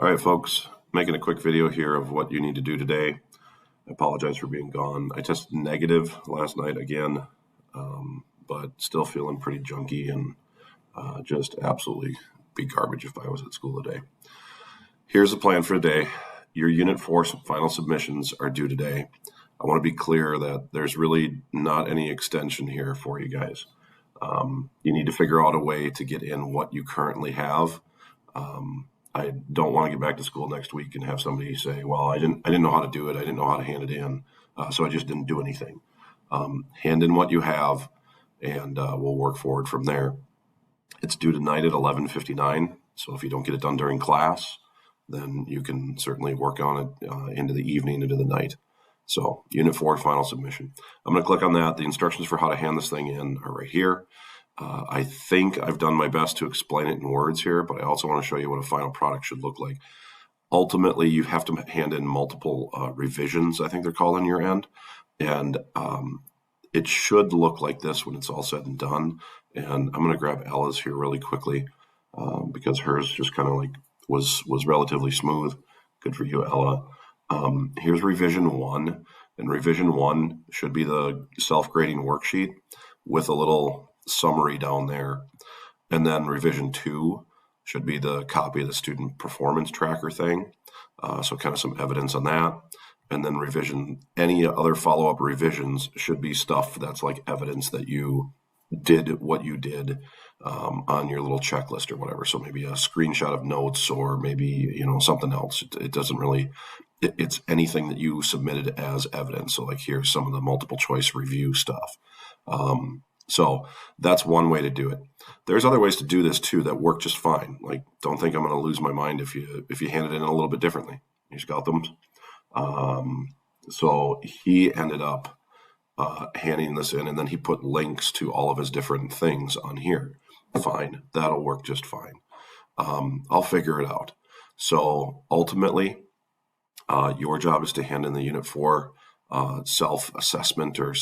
All right, folks, making a quick video here of what you need to do today. I apologize for being gone. I tested negative last night again, but still feeling pretty junky and just absolutely be garbage if I was at school today. Here's the plan for today. Your Unit 4 final submissions are due today. I want to be clear that there's really not any extension here for you guys. You need to figure out a way to get in what you currently have. I don't want to get back to school next week and have somebody say, well, I didn't know how to do it. I didn't know how to hand it in. So I just didn't do anything. Hand in what you have and we'll work forward from there. It's due tonight at 11:59. So if you don't get it done during class, then you can certainly work on it into the evening, into the night. So Unit 4 final submission. I'm going to click on that. The instructions for how to hand this thing in are right here. I think I've done my best to explain it in words here, but I also want to show you what a final product should look like. Ultimately, you have to hand in multiple revisions, I think they're called on your end. And it should look like this when it's all said and done. And I'm going to grab Ella's here really quickly because hers just kind of like was relatively smooth. Good for you, Ella. Here's revision 1. And revision 1 should be the self-grading worksheet with a little summary down there. And then revision 2 should be the copy of the student performance tracker thing. So kind of some evidence on that. And then any other follow-up revisions should be stuff that's like evidence that you did what you did on your little checklist or whatever. So maybe a screenshot of notes or maybe, something else. It doesn't really, it's anything that you submitted as evidence. So like here's some of the multiple choice review stuff. So that's one way to do it. There's other ways to do this too that work just fine. Like, don't think I'm going to lose my mind if you hand it in a little bit differently. You just got them. So he ended up handing this in, and then he put links to all of his different things on here. Fine, that'll work just fine. I'll figure it out. So ultimately, your job is to hand in the Unit 4 self-assessment or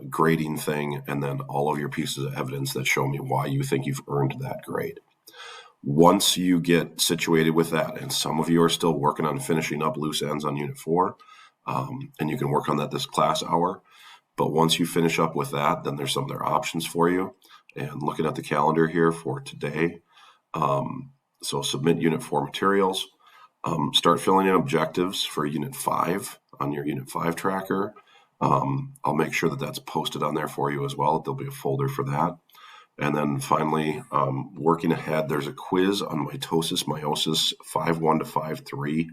grading thing, and then all of your pieces of evidence that show me why you think you've earned that grade. Once you get situated with that, and some of you are still working on finishing up loose ends on Unit 4, and you can work on that this class hour, but once you finish up with that, then there's some other options for you. And looking at the calendar here for today, so submit Unit 4 materials, start filling in objectives for Unit 5 on your Unit 5 tracker. I'll make sure that that's posted on there for you as well. There'll be a folder for that. And then finally, working ahead, there's a quiz on mitosis, meiosis 5.1 to 5.3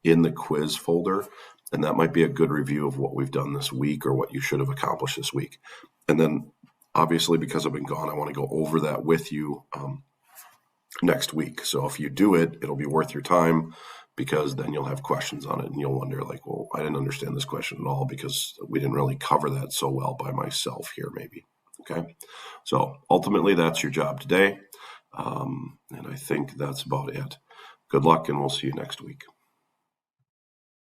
in the quiz folder. And that might be a good review of what we've done this week or what you should have accomplished this week. And then obviously, because I've been gone, I want to go over that with you next week. So if you do it, it'll be worth your time, because then you'll have questions on it and you'll wonder like, well, I didn't understand this question at all because we didn't really cover that so well by myself here maybe. Okay. So ultimately that's your job today. And I think that's about it. Good luck and we'll see you next week.